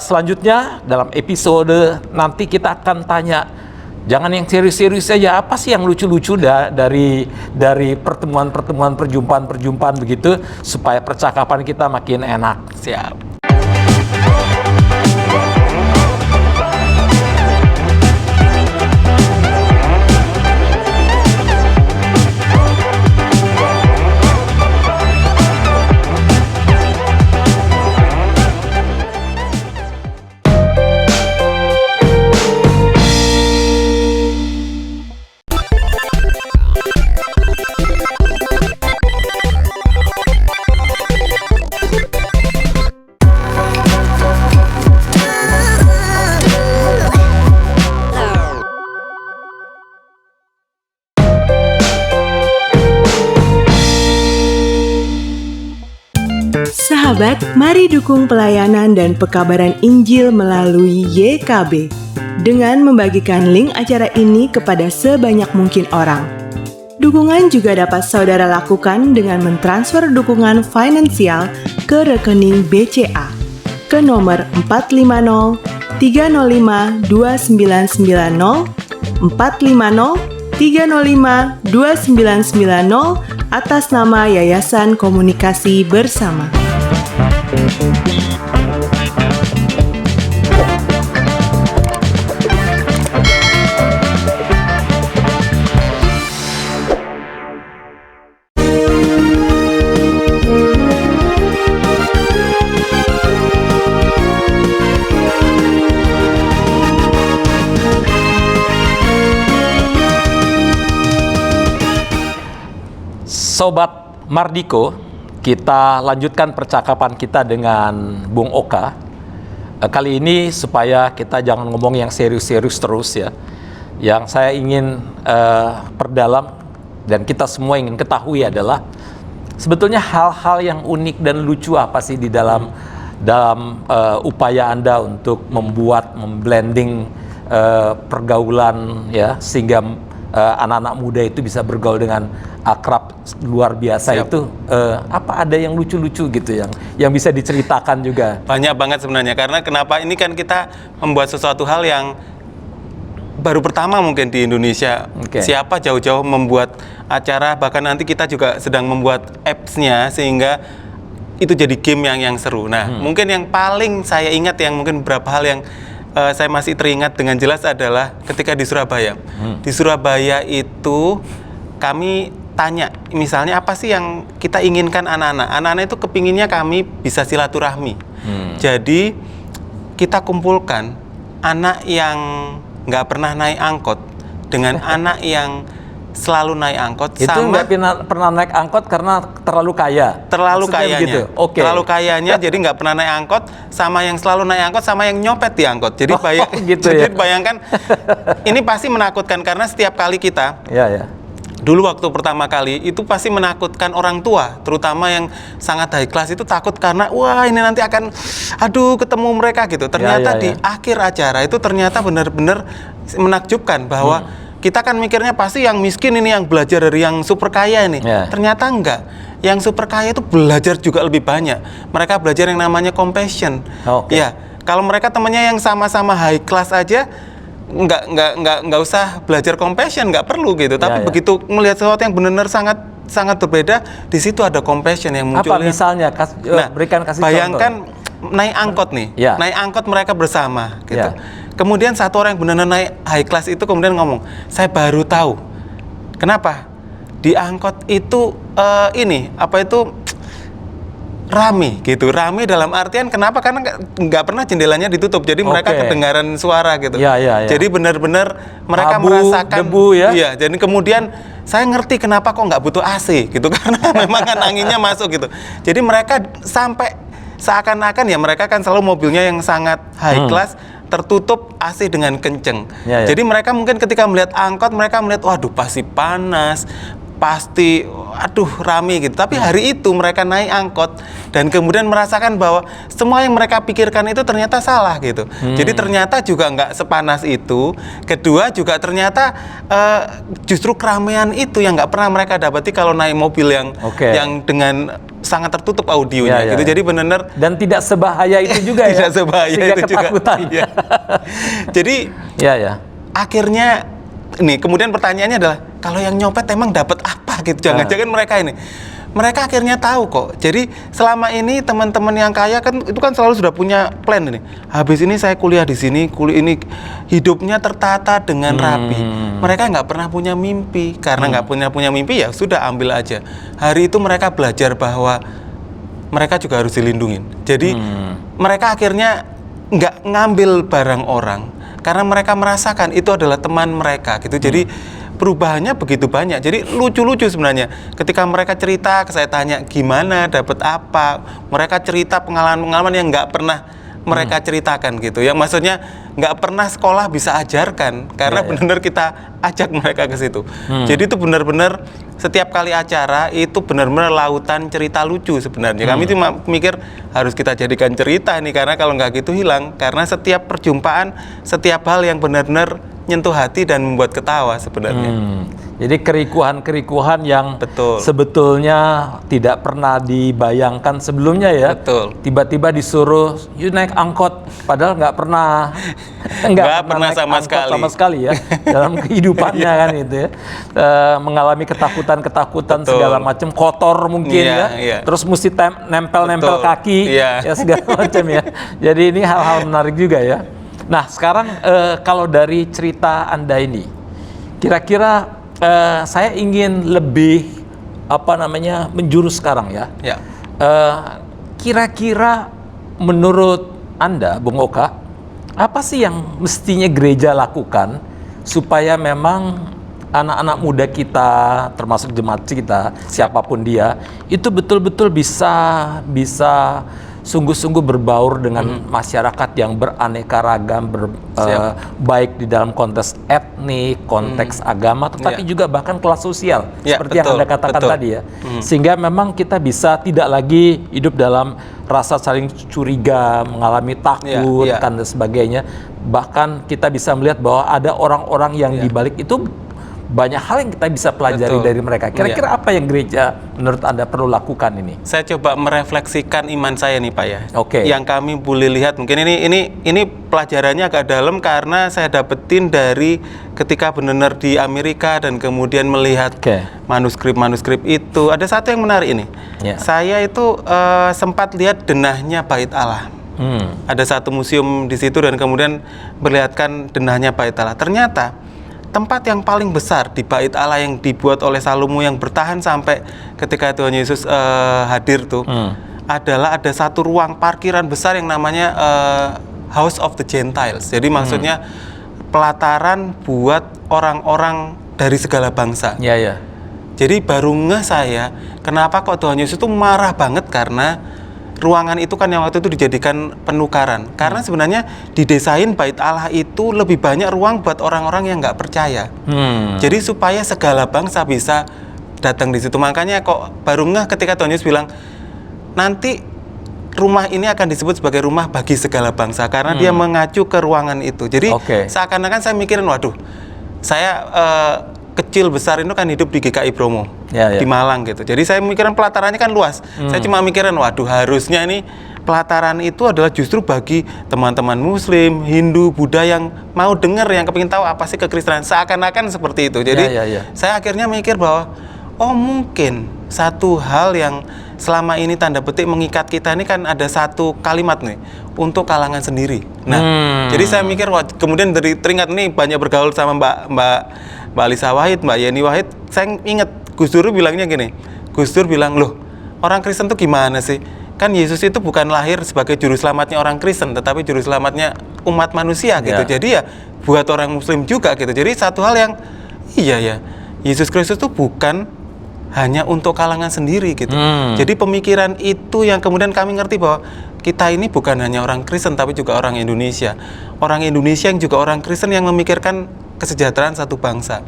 selanjutnya dalam episode nanti kita akan tanya, jangan yang serius-serius saja, apa sih yang lucu-lucu dari pertemuan-pertemuan, perjumpaan-perjumpaan begitu, supaya percakapan kita makin enak.
Siap.
Sahabat, mari dukung pelayanan dan pekabaran Injil melalui YKB dengan membagikan link acara ini kepada sebanyak mungkin orang. Dukungan juga dapat saudara lakukan dengan mentransfer dukungan finansial ke rekening BCA ke nomor 450 305 2990 450 305 2990 atas nama Yayasan Komunikasi Bersama.
Sobat Mardiko, kita lanjutkan percakapan kita dengan Bung Oka. Kali ini supaya kita jangan ngomong yang serius-serius terus ya. Yang saya ingin perdalam dan kita semua ingin ketahui adalah sebetulnya hal-hal yang unik dan lucu apa sih di dalam upaya Anda untuk memblending pergaulan ya, sehingga anak-anak muda itu bisa bergaul dengan akrab luar biasa. Siap. Itu apa ada yang lucu-lucu gitu yang bisa diceritakan juga?
Banyak banget sebenarnya, karena kenapa ini kan kita membuat sesuatu hal yang baru pertama mungkin di Indonesia. Siapa jauh-jauh membuat acara, bahkan nanti kita juga sedang membuat apps-nya sehingga itu jadi game yang seru. Nah, mungkin yang paling saya ingat, yang mungkin beberapa hal yang saya masih teringat dengan jelas adalah ketika di Surabaya. Di Surabaya itu kami tanya, misalnya apa sih yang kita inginkan anak-anak? Anak-anak itu kepinginnya kami bisa silaturahmi. Jadi kita kumpulkan anak yang nggak pernah naik angkot dengan anak yang selalu naik angkot.
Itu nggak pernah naik angkot karena terlalu kaya?
Terlalu kayanya.
Gitu? Okay.
Terlalu kayanya, jadi nggak pernah naik angkot, sama yang selalu naik angkot, sama yang nyopet di angkot. Jadi jadi bayangkan, ini pasti menakutkan karena setiap kali kita dulu waktu pertama kali itu pasti menakutkan orang tua, terutama yang sangat high class itu takut karena wah ini nanti akan ketemu mereka gitu. Ternyata di akhir acara itu ternyata benar-benar menakjubkan bahwa kita kan mikirnya pasti yang miskin ini yang belajar dari yang super kaya ini. Ternyata enggak. Yang super kaya itu belajar juga lebih banyak. Mereka belajar yang namanya compassion. Ya, kalau mereka temannya yang sama-sama high class aja nggak usah belajar compassion, nggak perlu gitu. Tapi begitu melihat sesuatu yang benar-benar sangat berbeda, di situ ada compassion yang muncul.
Apa misalnya? Berikan kasih
bayangkan contoh. Naik angkot nih, naik angkot mereka bersama gitu. Kemudian satu orang yang benar-benar naik high class itu kemudian ngomong, saya baru tahu kenapa di angkot itu rame gitu. Rame dalam artian kenapa? Karena nggak pernah jendelanya ditutup, jadi mereka kedengaran suara gitu. Jadi benar-benar mereka merasakan
debu ya.
Iya, jadi kemudian saya ngerti kenapa kok nggak butuh AC gitu karena memang kan anginnya masuk gitu. Jadi mereka sampai seakan-akan ya mereka kan selalu mobilnya yang sangat high class, tertutup AC dengan kenceng. Jadi mereka mungkin ketika melihat angkot mereka melihat waduh pasti panas, pasti aduh rame gitu. Tapi hari itu mereka naik angkot dan kemudian merasakan bahwa semua yang mereka pikirkan itu ternyata salah gitu. Jadi ternyata juga nggak sepanas itu. Kedua juga ternyata justru keramaian itu yang nggak pernah mereka dapati kalau naik mobil yang dengan sangat tertutup audionya gitu. Jadi benar-benar
dan tidak sebahaya itu juga
tidak sebahaya itu
ketakutan.
Juga. Jadi akhirnya nih kemudian pertanyaannya adalah kalau yang nyopet emang dapat apa gitu? Jangan-jangan mereka akhirnya tahu kok. Jadi selama ini teman-teman yang kaya kan itu kan selalu sudah punya plan ini. Habis ini saya kuliah di sini, ini hidupnya tertata dengan rapi. Mereka nggak pernah punya mimpi. Karena nggak punya mimpi ya sudah ambil aja. Hari itu mereka belajar bahwa mereka juga harus dilindungin. Jadi mereka akhirnya nggak ngambil barang orang karena mereka merasakan itu adalah teman mereka gitu. Jadi perubahannya begitu banyak. Jadi lucu-lucu sebenarnya. Ketika mereka cerita, saya tanya gimana, dapat apa. Mereka cerita pengalaman-pengalaman yang nggak pernah mereka ceritakan gitu. Yang maksudnya nggak pernah sekolah bisa ajarkan karena benar-benar kita ajak mereka ke situ. Jadi itu benar-benar setiap kali acara itu benar-benar lautan cerita lucu sebenarnya. Kami cuma mikir harus kita jadikan cerita ini karena kalau nggak gitu hilang. Karena setiap perjumpaan, setiap hal yang benar-benar nyentuh hati dan membuat ketawa sebenarnya.
Jadi kerikuhan-kerikuhan yang sebetulnya tidak pernah dibayangkan sebelumnya ya. Tiba-tiba disuruh you naik angkot, padahal nggak pernah naik
sama
sekali ya dalam kehidupannya kan itu ya. Mengalami ketakutan segala macam, kotor mungkin terus mesti nempel kaki ya segala macam ya. Jadi ini hal-hal menarik juga ya. Nah sekarang kalau dari cerita Anda ini, kira-kira saya ingin lebih menjurus sekarang ya. Kira-kira menurut Anda, Bung Oka, apa sih yang mestinya gereja lakukan supaya memang anak-anak muda kita, termasuk jemaat kita, siapapun dia, itu betul-betul bisa sungguh-sungguh berbaur dengan masyarakat yang beraneka ragam, baik di dalam konteks etnik, konteks agama, tetapi juga bahkan kelas sosial, seperti yang Anda katakan tadi ya. Sehingga memang kita bisa tidak lagi hidup dalam rasa saling curiga, mengalami takut, dan sebagainya. Bahkan kita bisa melihat bahwa ada orang-orang yang di balik itu banyak hal yang kita bisa pelajari dari mereka. Kira-kira apa yang gereja menurut Anda perlu lakukan ini?
Saya coba merefleksikan iman saya nih Pak ya. Yang kami boleh lihat mungkin ini pelajarannya agak dalam karena saya dapetin dari ketika benar-benar di Amerika dan kemudian melihat manuskrip itu. Ada satu yang menarik ini. Saya itu sempat lihat denahnya Bait Allah. Ada satu museum di situ dan kemudian perlihatkan denahnya Bait Allah. Ternyata tempat yang paling besar di Bait Allah yang dibuat oleh Salomo yang bertahan sampai ketika Tuhan Yesus hadir tuh adalah ada satu ruang parkiran besar yang namanya House of the Gentiles. Jadi maksudnya pelataran buat orang-orang dari segala bangsa. Jadi baru ngeh saya kenapa kok Tuhan Yesus itu marah banget karena ruangan itu kan yang waktu itu dijadikan penukaran. Karena sebenarnya didesain Bait Allah itu lebih banyak ruang buat orang-orang yang nggak percaya. Jadi supaya segala bangsa bisa datang di situ. Makanya kok baru ngeh ketika Tuhan Yesus bilang nanti rumah ini akan disebut sebagai rumah bagi segala bangsa karena dia mengacu ke ruangan itu. Jadi seakan-akan saya mikirin, waduh, saya kecil besar itu kan hidup di GKI Bromo di Malang gitu. Jadi saya mikirin pelatarannya kan luas. Saya cuma mikirin, waduh, harusnya ini pelataran itu adalah justru bagi teman-teman Muslim, Hindu, Buddha yang mau dengar, yang kepingin tahu apa sih kekristenan. Seakan-akan seperti itu. Jadi saya akhirnya mikir bahwa oh mungkin satu hal yang selama ini tanda petik mengikat kita ini kan ada satu kalimat nih untuk kalangan sendiri. Nah, jadi saya mikir kemudian dari teringat nih banyak bergaul sama Mbak Alisa Wahid, Mbak Yeni Wahid, saya ingat Gus Dur bilangnya gini. Gus Dur bilang, loh orang Kristen tuh gimana sih? kan Yesus itu bukan lahir sebagai juru selamatnya orang Kristen, tetapi juru selamatnya umat manusia gitu. Jadi ya buat orang Muslim juga gitu. Jadi satu hal yang iya ya, Yesus Kristus itu bukan hanya untuk kalangan sendiri gitu. Jadi pemikiran itu yang kemudian kami ngerti bahwa kita ini bukan hanya orang Kristen tapi juga orang Indonesia. Orang Indonesia yang juga orang Kristen yang memikirkan kesejahteraan satu bangsa.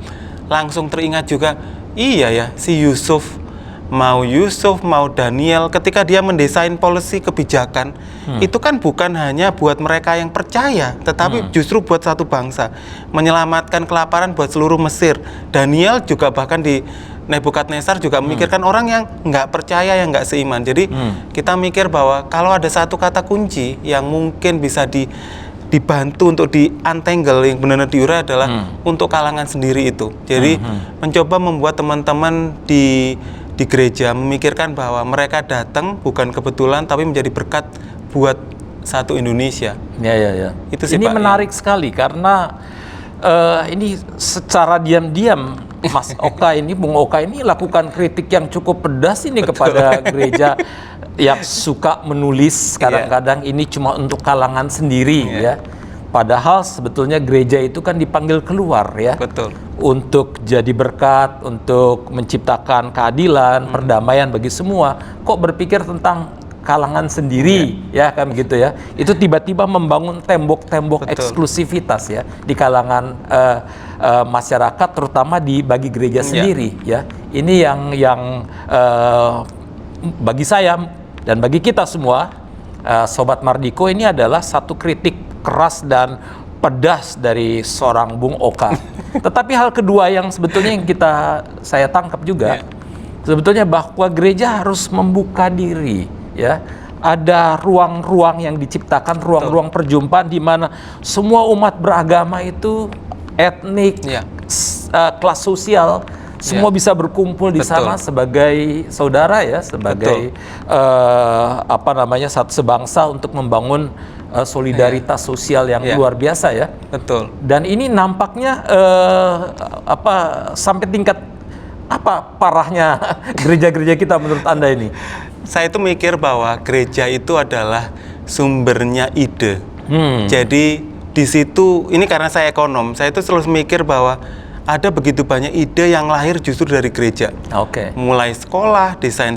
Langsung teringat juga, iya ya, si Yusuf mau Daniel ketika dia mendesain policy kebijakan itu kan bukan hanya buat mereka yang percaya, tetapi justru buat satu bangsa, menyelamatkan kelaparan buat seluruh Mesir. Daniel juga bahkan di Nebukadnezar juga memikirkan orang yang nggak percaya, yang nggak seiman. Jadi kita mikir bahwa kalau ada satu kata kunci yang mungkin bisa dibantu untuk di-untangle yang benar-benar diurai adalah untuk kalangan sendiri itu. Jadi mencoba membuat teman-teman di gereja memikirkan bahwa mereka datang bukan kebetulan tapi menjadi berkat buat satu Indonesia.
Ya.
Itu sih,
ini
Pak,
menarik sekali karena ini secara diam-diam Mas Oka ini, Bung Oka ini lakukan kritik yang cukup pedas ini kepada gereja yang suka menulis kadang-kadang ini cuma untuk kalangan sendiri ya. Padahal sebetulnya gereja itu kan dipanggil keluar ya.
Betul.
Untuk jadi berkat, untuk menciptakan keadilan, perdamaian bagi semua. Kok berpikir tentang kalangan sendiri ya kan begitu ya. Itu tiba-tiba membangun tembok-tembok eksklusivitas ya di kalangan masyarakat, terutama bagi gereja sendiri ya. Ini yang bagi saya dan bagi kita semua Sobat Mardiko ini adalah satu kritik keras dan pedas dari seorang Bung Oka. Tetapi hal kedua yang sebetulnya yang saya tangkap juga, sebetulnya bahwa gereja harus membuka diri, ya. Ada ruang-ruang yang diciptakan, ruang-ruang perjumpaan di mana semua umat beragama itu, etnik, kelas sosial, semua bisa berkumpul di sana sebagai saudara ya, sebagai satu sebangsa untuk membangun solidaritas sosial yang luar biasa ya.
Betul.
Dan ini nampaknya sampai tingkat apa parahnya gereja-gereja kita menurut Anda ini?
Saya itu mikir bahwa gereja itu adalah sumbernya ide. Jadi di situ, ini karena saya ekonom, saya itu selalu mikir bahwa ada begitu banyak ide yang lahir justru dari gereja. Mulai sekolah, desain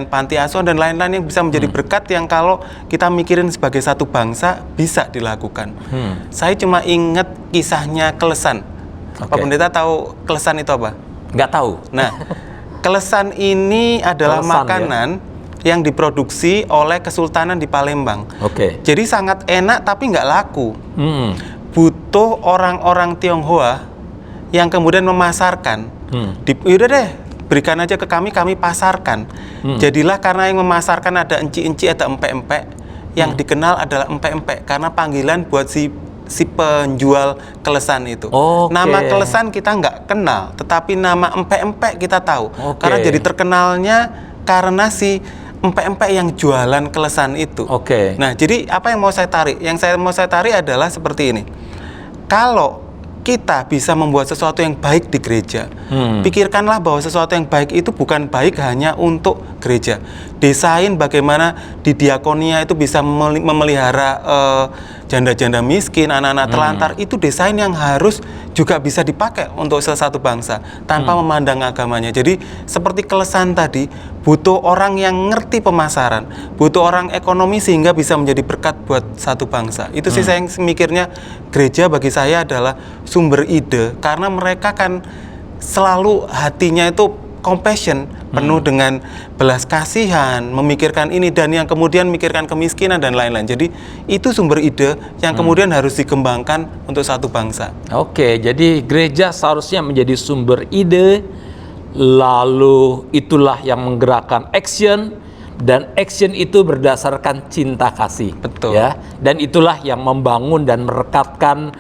panti asuhan dan lain-lain yang bisa menjadi berkat yang kalau kita mikirin sebagai satu bangsa bisa dilakukan. Saya cuma ingat kisahnya Kelesan. Pak Pendeta tahu Kelesan itu apa?
Nggak tahu.
Nah, Kelesan ini adalah makanan yang diproduksi oleh Kesultanan di Palembang. Jadi sangat enak tapi nggak laku. Butuh orang-orang Tionghoa yang kemudian memasarkan. Yaudah deh, berikan aja ke kami pasarkan. Jadilah karena yang memasarkan ada enci-enci, ada empek-empek. Yang dikenal adalah empek-empek karena panggilan buat si penjual Kelesan itu. Nama Kelesan kita nggak kenal, tetapi nama empek-empek kita tahu. Karena jadi terkenalnya karena si empek-empek yang jualan Kelesan itu. Nah, jadi apa yang mau saya tarik? Yang mau saya tarik adalah seperti ini. Kalau kita bisa membuat sesuatu yang baik di gereja, pikirkanlah bahwa sesuatu yang baik itu bukan baik hanya untuk gereja. Desain bagaimana di diakonia itu bisa memelihara janda-janda miskin, anak-anak telantar, itu desain yang harus juga bisa dipakai untuk salah satu bangsa tanpa memandang agamanya. Jadi seperti Kelesan tadi, butuh orang yang ngerti pemasaran, butuh orang ekonomi sehingga bisa menjadi berkat buat satu bangsa. Itu sih saya mikirnya gereja bagi saya adalah sumber ide, karena mereka kan selalu hatinya itu compassion, penuh dengan belas kasihan, memikirkan ini dan yang kemudian memikirkan kemiskinan dan lain-lain. Jadi itu sumber ide yang kemudian harus dikembangkan untuk satu bangsa.
Jadi gereja seharusnya menjadi sumber ide, lalu itulah yang menggerakkan action, dan action itu berdasarkan cinta kasih.
Betul.
Ya, dan itulah yang membangun dan merekatkan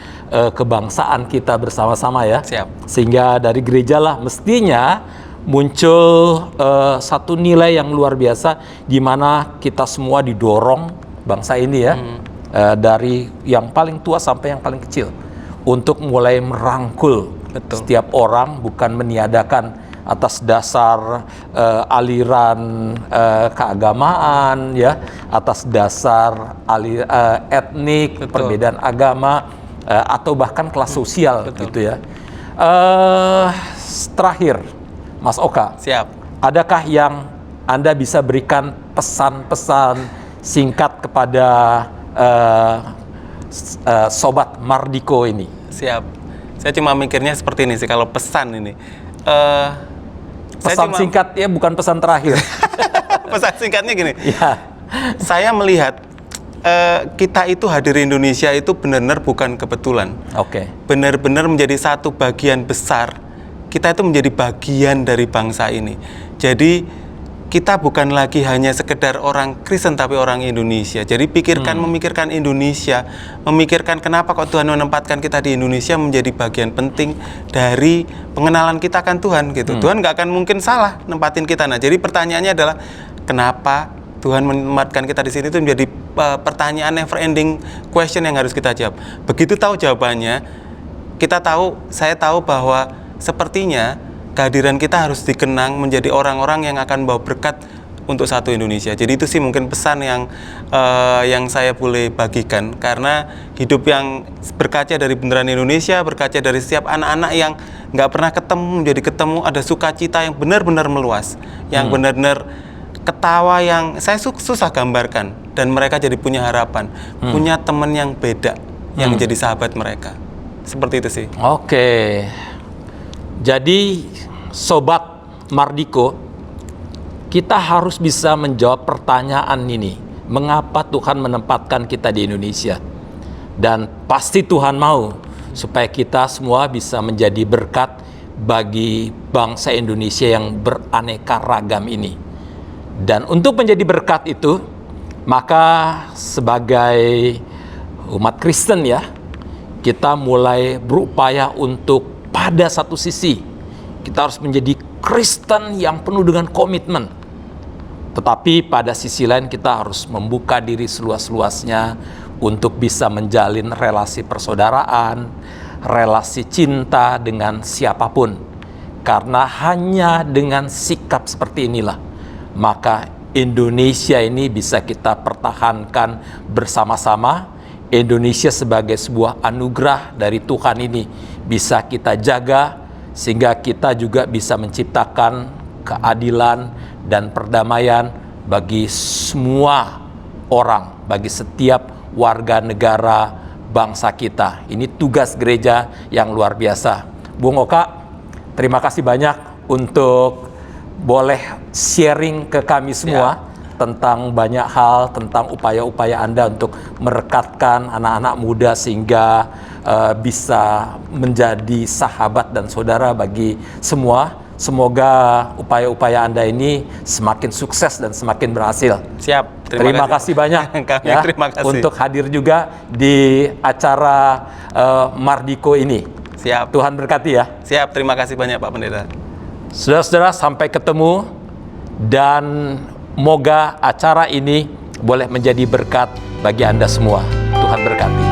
kebangsaan kita bersama-sama ya.
Siap.
Sehingga dari gereja lah mestinya muncul satu nilai yang luar biasa di mana kita semua didorong bangsa ini ya, dari yang paling tua sampai yang paling kecil untuk mulai merangkul setiap orang, bukan meniadakan atas dasar aliran keagamaan, ya, atas dasar etnik,
Betul.
perbedaan agama, atau bahkan kelas sosial,
Betul.
gitu ya. Terakhir, Mas Oka,
Siap.
adakah yang Anda bisa berikan pesan-pesan singkat kepada Sobat Mardiko ini?
Siap. Saya cuma mikirnya seperti ini sih kalau pesan ini.
Pesan singkat ya, bukan pesan terakhir.
Pesan singkatnya gini.
Ya.
Saya melihat kita itu hadir di Indonesia itu benar-benar bukan kebetulan.
Oke.
Benar-benar menjadi satu bagian besar. Kita itu menjadi bagian dari bangsa ini. Jadi kita bukan lagi hanya sekedar orang Kristen tapi orang Indonesia. Jadi memikirkan Indonesia, memikirkan kenapa kok Tuhan menempatkan kita di Indonesia menjadi bagian penting dari pengenalan kita akan Tuhan gitu. Tuhan nggak akan mungkin salah nempatin kita. Nah, jadi pertanyaannya adalah kenapa Tuhan menempatkan kita di sini itu menjadi pertanyaan never ending question yang harus kita jawab. Begitu tahu jawabannya, saya tahu bahwa sepertinya kehadiran kita harus dikenang menjadi orang-orang yang akan bawa berkat untuk satu Indonesia. Jadi itu sih mungkin pesan yang saya boleh bagikan, karena hidup yang berkaca dari beneran Indonesia, berkaca dari setiap anak-anak yang nggak pernah ketemu menjadi ketemu, ada sukacita yang benar-benar meluas, yang benar-benar ketawa yang saya susah gambarkan, dan mereka jadi punya harapan, punya teman yang beda yang menjadi sahabat mereka. Seperti itu sih.
Oke. Jadi Sobat Mardiko, kita harus bisa menjawab pertanyaan ini. Mengapa Tuhan menempatkan kita di Indonesia? Dan pasti Tuhan mau supaya kita semua bisa menjadi berkat bagi bangsa Indonesia yang beraneka ragam ini. Dan untuk menjadi berkat itu, maka sebagai umat Kristen ya, kita mulai berupaya untuk pada satu sisi kita harus menjadi Kristen yang penuh dengan komitmen. Tetapi pada sisi lain kita harus membuka diri seluas-luasnya untuk bisa menjalin relasi persaudaraan, relasi cinta dengan siapapun. Karena hanya dengan sikap seperti inilah maka Indonesia ini bisa kita pertahankan bersama-sama. Indonesia sebagai sebuah anugerah dari Tuhan ini bisa kita jaga, sehingga kita juga bisa menciptakan keadilan dan perdamaian bagi semua orang, bagi setiap warga negara bangsa kita. Ini tugas gereja yang luar biasa. Bung Oka, terima kasih banyak untuk boleh sharing ke kami semua tentang banyak hal, tentang upaya-upaya Anda untuk merekatkan anak-anak muda sehingga bisa menjadi sahabat dan saudara bagi semua. Semoga upaya-upaya Anda ini semakin sukses dan semakin berhasil.
Siap.
Terima kasih banyak ya,
terima kasih
untuk hadir juga di acara Mardiko ini.
Siap.
Tuhan berkati ya.
Siap. Terima kasih banyak Pak Pendeta.
Saudara-saudara, sampai ketemu, dan moga acara ini boleh menjadi berkat bagi Anda semua. Tuhan berkati.